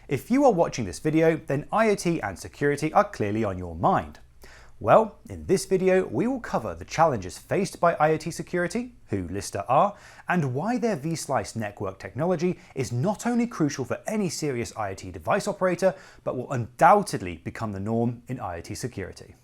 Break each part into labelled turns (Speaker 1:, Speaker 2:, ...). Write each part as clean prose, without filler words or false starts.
Speaker 1: If you are watching this video, then IoT and security are clearly on your mind. Well, in this video, we will cover the challenges faced by IoT security, who Lister are, and why their vSlice network technology is not only crucial for any serious IoT device operator, but will undoubtedly become the norm in IoT security.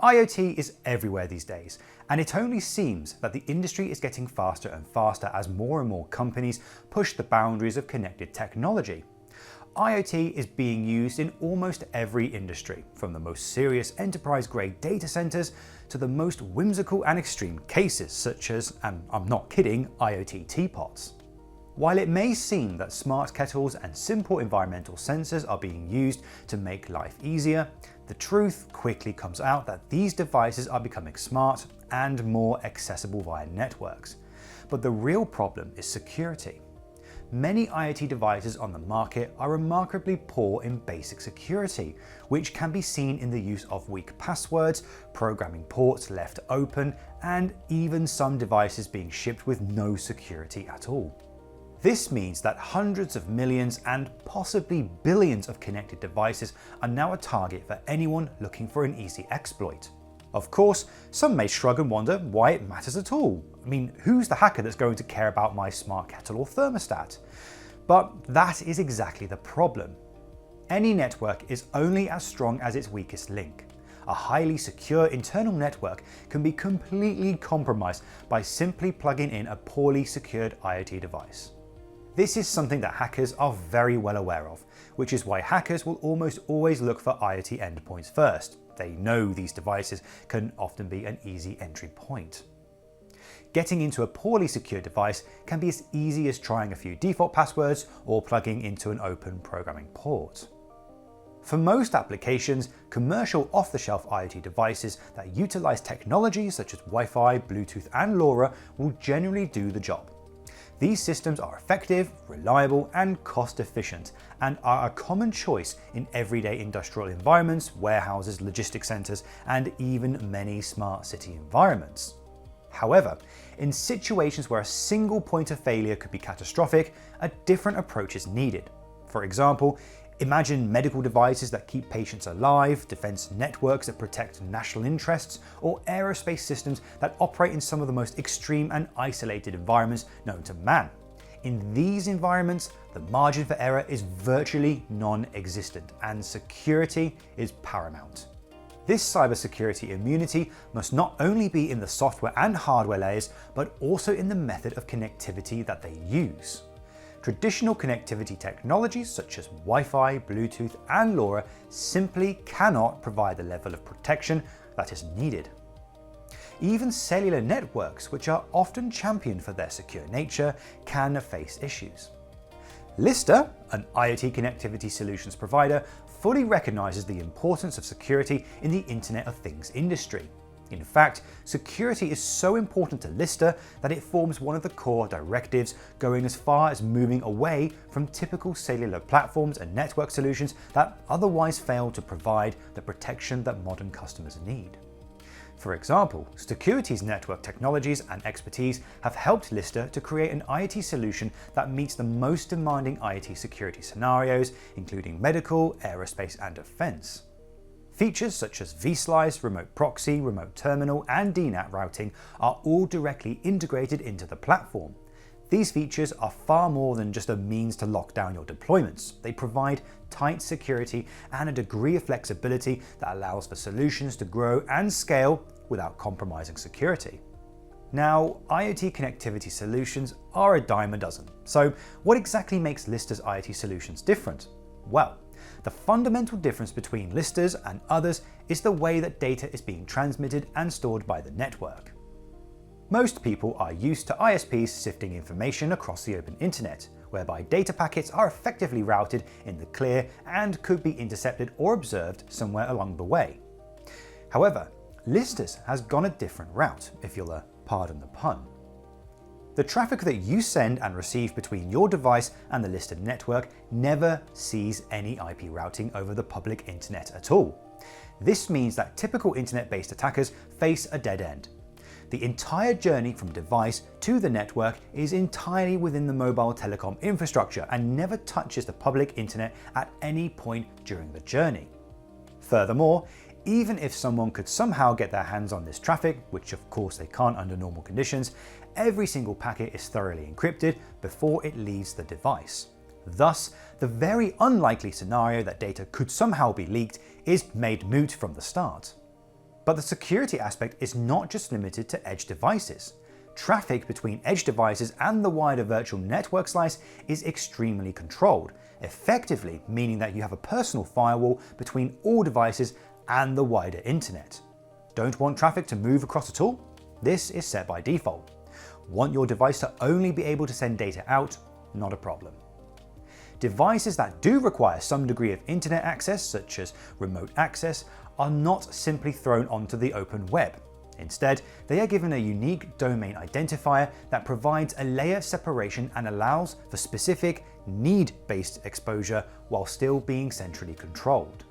Speaker 1: IoT is everywhere these days, and it only seems that the industry is getting faster and faster as more and more companies push the boundaries of connected technology. IoT is being used in almost every industry, from the most serious enterprise-grade data centers to the most whimsical and extreme cases such as, and I'm not kidding, IoT teapots. While it may seem that smart kettles and simple environmental sensors are being used to make life easier, the truth quickly comes out that these devices are becoming smart and more accessible via networks. But the real problem is security. Many IoT devices on the market are remarkably poor in basic security, which can be seen in the use of weak passwords, programming ports left open, and even some devices being shipped with no security at all. This means that hundreds of millions and possibly billions of connected devices are now a target for anyone looking for an easy exploit. Of course, some may shrug and wonder why it matters at all. I mean, who's the hacker that's going to care about my smart kettle or thermostat? But that is exactly the problem. Any network is only as strong as its weakest link. A highly secure internal network can be completely compromised by simply plugging in a poorly secured IoT device. This is something that hackers are very well aware of, which is why hackers will almost always look for IoT endpoints first. They know these devices can often be an easy entry point. Getting into a poorly secured device can be as easy as trying a few default passwords or plugging into an open programming port. For most applications, commercial off-the-shelf IoT devices that utilize technologies such as Wi-Fi, Bluetooth, and LoRa will generally do the job. These systems are effective, reliable, and cost-efficient, and are a common choice in everyday industrial environments, warehouses, logistics centers, and even many smart city environments. However, in situations where a single point of failure could be catastrophic, a different approach is needed. For example, imagine medical devices that keep patients alive, defense networks that protect national interests, or aerospace systems that operate in some of the most extreme and isolated environments known to man. In these environments, the margin for error is virtually non-existent, and security is paramount. This cybersecurity immunity must not only be in the software and hardware layers, but also in the method of connectivity that they use. Traditional connectivity technologies such as Wi-Fi, Bluetooth, and LoRa simply cannot provide the level of protection that is needed. Even cellular networks, which are often championed for their secure nature, can face issues. Lister, an IoT connectivity solutions provider, fully recognizes the importance of security in the Internet of Things industry. In fact, security is so important to Lister that it forms one of the core directives, going as far as moving away from typical cellular platforms and network solutions that otherwise fail to provide the protection that modern customers need. For example, Security's network technologies and expertise have helped Lister to create an IoT solution that meets the most demanding IoT security scenarios, including medical, aerospace, and defense. Features such as vSlice, remote proxy, remote terminal, and DNAT routing are all directly integrated into the platform. These features are far more than just a means to lock down your deployments. They provide tight security and a degree of flexibility that allows for solutions to grow and scale without compromising security. Now, IoT connectivity solutions are a dime a dozen. So what exactly makes Lister's IoT solutions different? Well, the fundamental difference between Lister's and others is the way that data is being transmitted and stored by the network. Most people are used to ISPs sifting information across the open internet, whereby data packets are effectively routed in the clear and could be intercepted or observed somewhere along the way. However, Lister's has gone a different route, if you'll pardon the pun. The traffic that you send and receive between your device and the Lister network never sees any IP routing over the public internet at all. This means that typical internet-based attackers face a dead end. The entire journey from device to the network is entirely within the mobile telecom infrastructure and never touches the public internet at any point during the journey. Furthermore, even if someone could somehow get their hands on this traffic, which of course they can't under normal conditions, every single packet is thoroughly encrypted before it leaves the device. Thus, the very unlikely scenario that data could somehow be leaked is made moot from the start. But the security aspect is not just limited to edge devices. Traffic between edge devices and the wider virtual network slice is extremely controlled, effectively meaning that you have a personal firewall between all devices and the wider internet. Don't want traffic to move across at all? This is set by default. Want your device to only be able to send data out? Not a problem. Devices that do require some degree of internet access, such as remote access, are not simply thrown onto the open web. Instead, they are given a unique domain identifier that provides a layer separation and allows for specific need-based exposure while still being centrally controlled.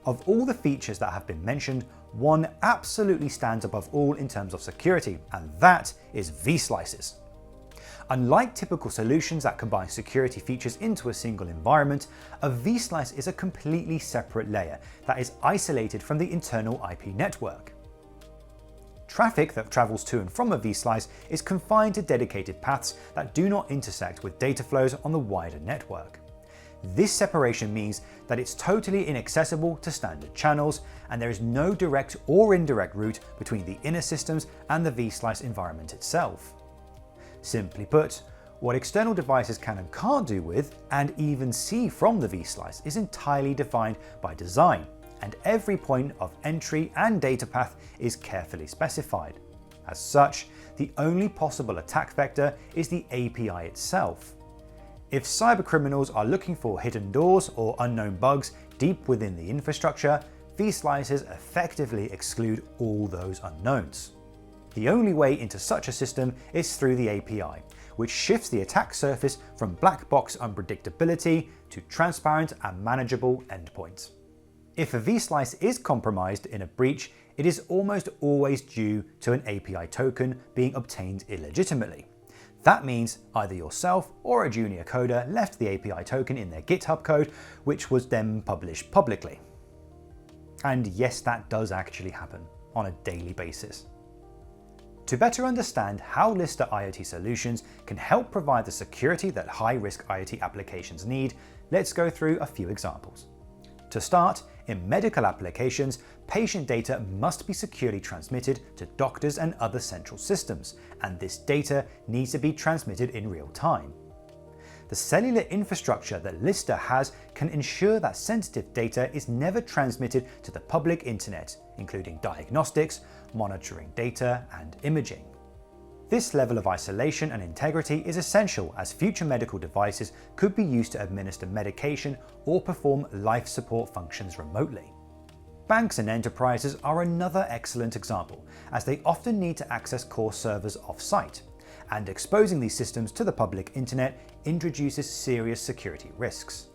Speaker 1: Of all the features that have been mentioned, one absolutely stands above all in terms of security, and that is vSlices. Unlike typical solutions that combine security features into a single environment, a vSlice is a completely separate layer that is isolated from the internal IP network. Traffic that travels to and from a vSlice is confined to dedicated paths that do not intersect with data flows on the wider network. This separation means that it's totally inaccessible to standard channels, and there is no direct or indirect route between the inner systems and the vSlice environment itself. Simply put, what external devices can and can't do with, and even see from the vSlice, is entirely defined by design, and every point of entry and data path is carefully specified. As such, the only possible attack vector is the API itself. If cybercriminals are looking for hidden doors or unknown bugs deep within the infrastructure, vSlices effectively exclude all those unknowns. The only way into such a system is through the API, which shifts the attack surface from black box unpredictability to transparent and manageable endpoints. If a vSlice is compromised in a breach, it is almost always due to an API token being obtained illegitimately. That means either yourself or a junior coder left the API token in their GitHub code, which was then published publicly. And yes, that does actually happen on a daily basis. To better understand how Lister IoT solutions can help provide the security that high-risk IoT applications need, let's go through a few examples. To start, in medical applications, patient data must be securely transmitted to doctors and other central systems, and this data needs to be transmitted in real time. The cellular infrastructure that Lister has can ensure that sensitive data is never transmitted to the public internet, including diagnostics, monitoring data, and imaging. This level of isolation and integrity is essential, as future medical devices could be used to administer medication or perform life support functions remotely. Banks and enterprises are another excellent example, as they often need to access core servers off-site, and exposing these systems to the public internet introduces serious security risks.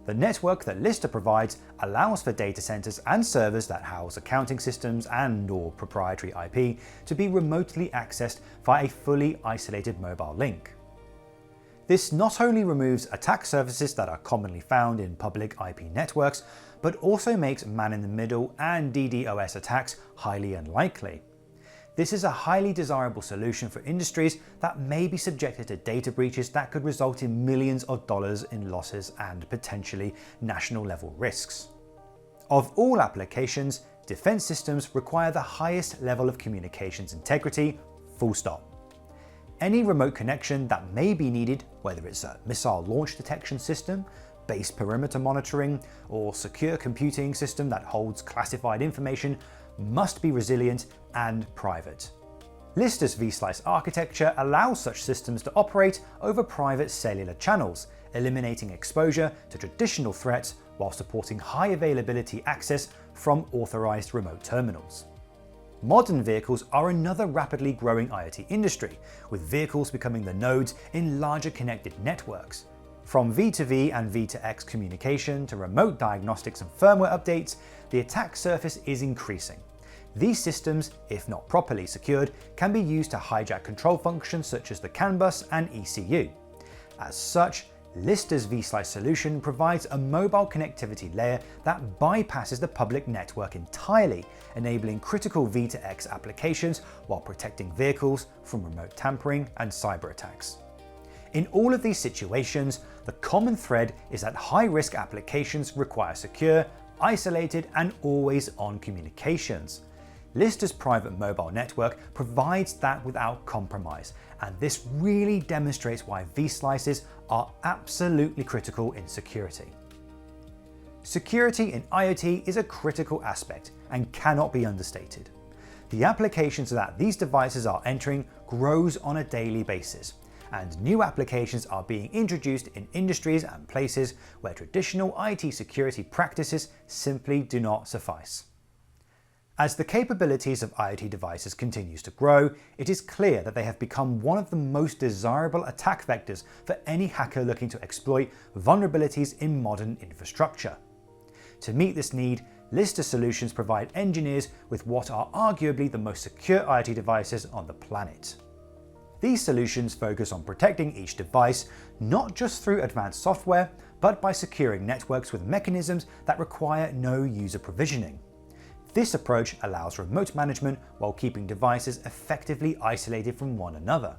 Speaker 1: The network that Lister provides allows for data centers and servers that house accounting systems and/or proprietary IP to be remotely accessed via a fully isolated mobile link. This not only removes attack surfaces that are commonly found in public IP networks, but also makes man-in-the-middle and DDoS attacks highly unlikely. This is a highly desirable solution for industries that may be subjected to data breaches that could result in millions of dollars in losses and potentially national-level risks. Of all applications, defense systems require the highest level of communications integrity, full stop. Any remote connection that may be needed, whether it's a missile launch detection system, base perimeter monitoring, or secure computing system that holds classified information, must be resilient and private. Lister's vSlice architecture allows such systems to operate over private cellular channels, eliminating exposure to traditional threats while supporting high availability access from authorized remote terminals. Modern vehicles are another rapidly growing IoT industry, with vehicles becoming the nodes in larger connected networks. From V2V and V2X communication to remote diagnostics and firmware updates, the attack surface is increasing. These systems, if not properly secured, can be used to hijack control functions such as the CAN bus and ECU. As such, Lister's vSlice solution provides a mobile connectivity layer that bypasses the public network entirely, enabling critical V2X applications while protecting vehicles from remote tampering and cyber attacks. In all of these situations, the common thread is that high-risk applications require secure, isolated, and always-on communications. Lister's private mobile network provides that without compromise, and this really demonstrates why vSlices are absolutely critical in security. Security in IoT is a critical aspect and cannot be understated. The applications that these devices are entering grows on a daily basis, and new applications are being introduced in industries and places where traditional IT security practices simply do not suffice. As the capabilities of IoT devices continues to grow, it is clear that they have become one of the most desirable attack vectors for any hacker looking to exploit vulnerabilities in modern infrastructure. To meet this need, Lister solutions provide engineers with what are arguably the most secure IoT devices on the planet. These solutions focus on protecting each device, not just through advanced software, but by securing networks with mechanisms that require no user provisioning. This approach allows remote management while keeping devices effectively isolated from one another.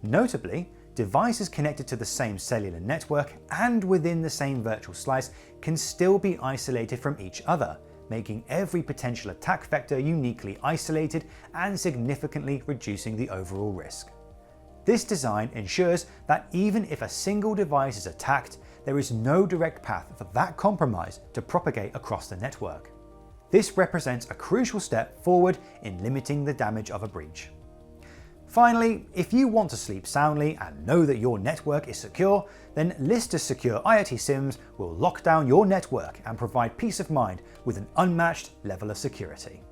Speaker 1: Notably, devices connected to the same cellular network and within the same virtual slice can still be isolated from each other, making every potential attack vector uniquely isolated and significantly reducing the overall risk. This design ensures that even if a single device is attacked, there is no direct path for that compromise to propagate across the network. This represents a crucial step forward in limiting the damage of a breach. Finally, if you want to sleep soundly and know that your network is secure, then Lister's secure IoT SIMs will lock down your network and provide peace of mind with an unmatched level of security.